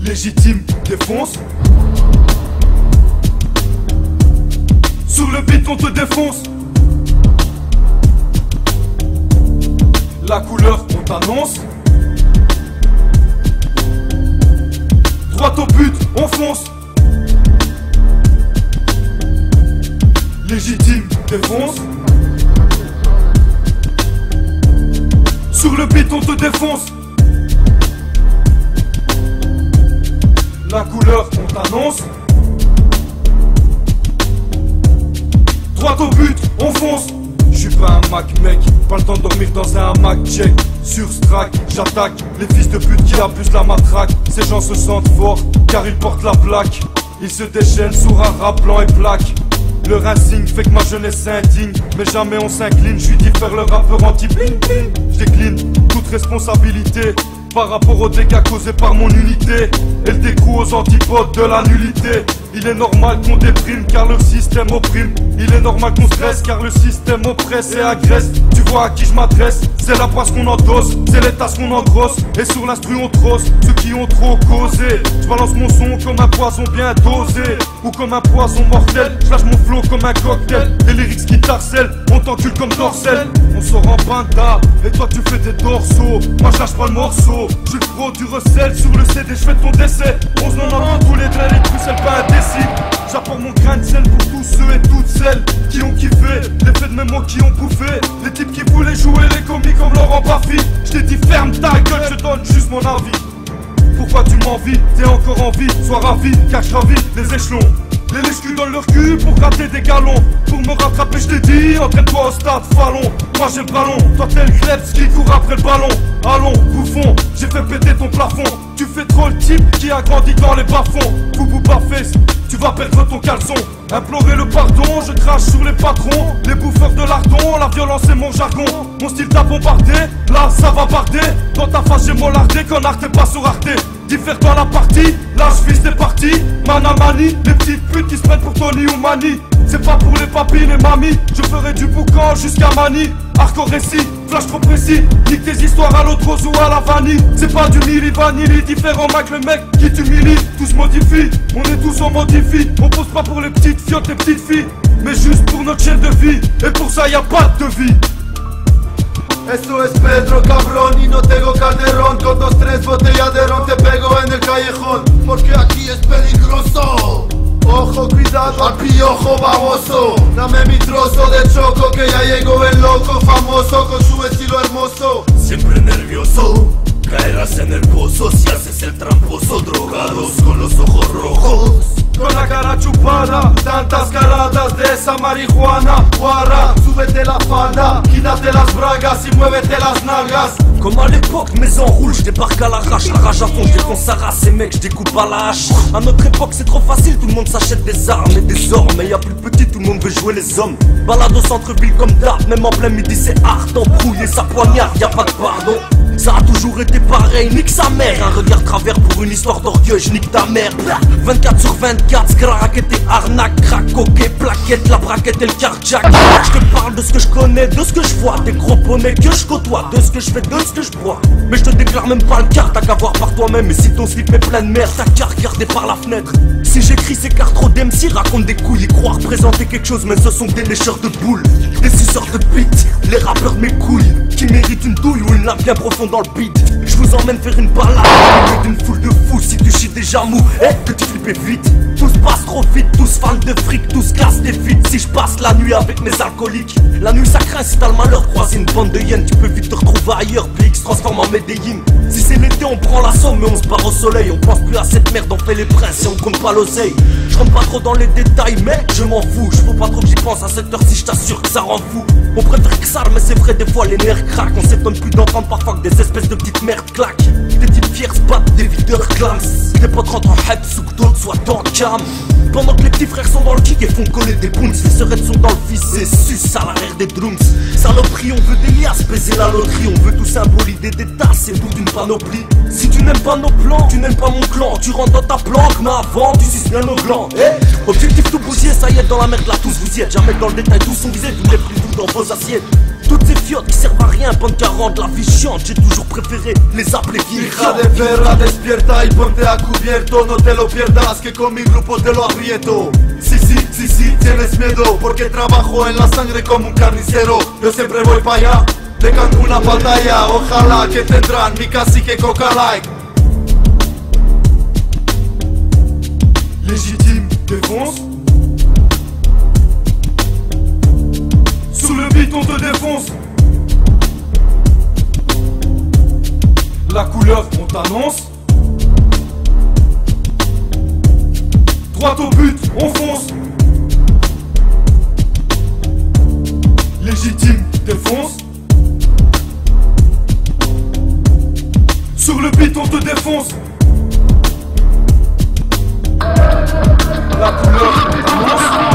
Légitime, défonce. Sur le beat on te défonce. La couleur on t'annonce. Droit au but, on fonce. Légitime, défonce. Sur le beat on te défonce. La couleur on t'annonce. Droit au but, on fonce. J'suis pas un Mac mec, pas le temps de dormir dans un hamac check. Sur Strack, j'attaque les fils de pute qui abusent la matraque. Ces gens se sentent forts car ils portent la plaque. Ils se déchaînent sur un rap blanc et plaque. Le racing fait que ma jeunesse s'indigne, mais jamais on s'incline. J'suis dit faire le rappeur anti-bling bling. J'décline toute responsabilité par rapport aux dégâts causés par mon unité et le dégoût aux antipodes de la nullité. Il est normal qu'on déprime car le système opprime. Il est normal qu'on stresse car le système oppresse et agresse. Tu vois à qui je m'adresse, c'est la poisse qu'on endosse, c'est les tasses qu'on engrosse. Et sur l'instru on trosse ceux qui ont trop causé. Je balance mon son comme un poison bien dosé ou comme un poison mortel. Je lâche mon flow comme un cocktail. Les lyrics qui t'harcèlent, on t'encule comme dorsel. On sort en pinta et toi tu fais des dorsaux. Moi je lâche pas le morceau, je suis le pro du recel. Sur le CD je fais ton décès. 11,90 tous les traits, les pucelles pas indécis. J'apporte mon grain de sel pour tous ceux et toutes celles qui ont kiffé l'effet de mes mots qui ont bouffé. Les types qui voulaient jouer les comiques comme Laurent Baffy. Je t'ai dit ferme ta gueule, je donne juste mon avis. Pourquoi tu m'envies, t'es encore en vie, sois ravi, car je ravis les échelons. Les lèches-culs dans leur cul pour gratter des galons. Pour me rattraper je t'ai dit, entraîne-toi au stade Fallon. Moi j'ai le ballon, toi t'es le Krebs qui court après le ballon. Allons, bouffon, j'ai fait péter ton plafond. Tu fais trop le type qui a grandi dans les bas-fonds. Boubou pas fesse, tu vas perdre ton caleçon. Implorer le pardon, je crache sur les patrons. Les bouffeurs de lardon, la violence est mon jargon. Mon style t'a bombardé, là ça va barder. Dans ta face j'ai mollardé, connard t'es pas sur Arte. Diffère dans la partie, là je vise des parties. Manamani, les petites putes qui se prennent pour Tony ou Mani. C'est pas pour les papis, les mamies. Je ferai du boucan jusqu'à Mani. Hardcore récit, flash trop précis. Nique tes histoires à l'autre rose ou à la vanille. C'est pas du mili vanilli, différent Mac le mec qui t'humilie. Tout se modifie, on est tous en modifie. On pose pas pour les petites fiottes, les petites filles, mais juste pour notre chaîne de vie. Et pour ça y a pas de vie. Eso es Pedro, cabrón, y no tengo Calderón. Con 2, 3 botellas de ron te pego en el callejón. Porque aquí es peligroso. Ojo, cuidado al piojo baboso. Dame mi trozo de choco que ya llegó el loco famoso con su estilo hermoso. Siempre nervioso, caerás en el pozo si haces el tramposo. Drogados con los ojos rojos. Con la cara chupada, tantas caladas de esa marihuana. Guarra, súbete la falda, quítate las bragas y muévete las nalgas. Comme à l'époque, mais en roule, je débarque à l'arrache. La rage à fond, je défonce sa race, ces mecs, je découpe à la hache. À notre époque, c'est trop facile, tout le monde s'achète des armes et des ormes. Mais y'a plus petit, tout le monde veut jouer les hommes. Balade au centre-ville comme d'art, même en plein midi, c'est art. Embrouiller sa poignarde, y'a pas de pardon. Ça a toujours été pareil, nique sa mère. Un regard travers pour une histoire d'orgueil, je nique ta mère. 24 sur 24, scrac et tes arnaques, crack, coquet, plaquette, la braquette et le carjack. Je te parle de ce que je connais, de ce que je vois, des gros poneys que je côtoie, de ce que je fais, de ce que je bois. Mais je te déclare même pas le quart, t'as qu'à voir par toi-même. Et si ton slip est plein de merde, t'as qu'à regarder par la fenêtre. Si j'écris c'est car trop d'MC racontent des couilles. Ils croient représenter quelque chose, mais ce sont des lécheurs de boules, des suceurs de bite, les rappeurs de mes couilles qui méritent une douille ou une lame bien profonde dans le beat. Je vous emmène faire une balade au milieu d'une foule de fous. Si tu chies déjà mou, que tu flippes vite. Tous passent trop vite, tous fans de fric, tous cassent des feats. Si je passe la nuit avec mes alcooliques, la nuit ça craint si t'as le malheur. Croiser une bande de hyènes, tu peux vite te retrouver ailleurs. Puis se transforme en Medellin. Si c'est l'été on prend la somme, mais on se barre au soleil. On pense plus à cette merde, on fait les princes et on compte pas l'oseille. Je rentre pas trop dans les détails, mais je m'en fous. Je faut pas trop que j'y pense à cette heure si je t'assure que ça rend fou. On préfère que ça, mais c'est vrai, des fois les nerfs craquent. On s'étonne plus d'entendre parfois que des espèces de petites merdes claquent. Des types fiers se battent, des videurs clament. Des potes rentrent en heps ou que d'autres soient en cam. Pendant que les petits frères sont dans le kick et font coller des boons. Les sœurettes sont dans le fils et suce à l'arrière des drums. Saloperie, on veut des liasses, baiser la loterie. On veut tout symboliser des tasses et toute une panoplie. Si tu n'aimes pas nos plans, tu n'aimes pas mon clan. Tu rentres dans ta planque, mais avant tu suces bien nos glands. Objectif tout bousiller, ça y est, dans la merde là tous vous y êtes. Jamais dans le détail, tous sont visés, tous les plus doux dans vos assiettes. Toutes ces fiottes qui servent à rien, bande 40, la vie chiante. J'ai toujours préféré les appeler Hija de perra, despierta y ponte a cubierto. No te lo pierdas, que con mi grupo te lo aprieto. Sí, tienes miedo, porque trabajo en la sangre como un carnicero. Yo siempre voy para allá, de Cancún a Pattaya. Ojalá que tendrán mi cacique coca-like. Légitime, défonce. Sous le beat on te défonce. La couleur on t'annonce. Droit au but, on fonce. Légitime, défonce. Sur le beat on te défonce. La couleur on t'annonce.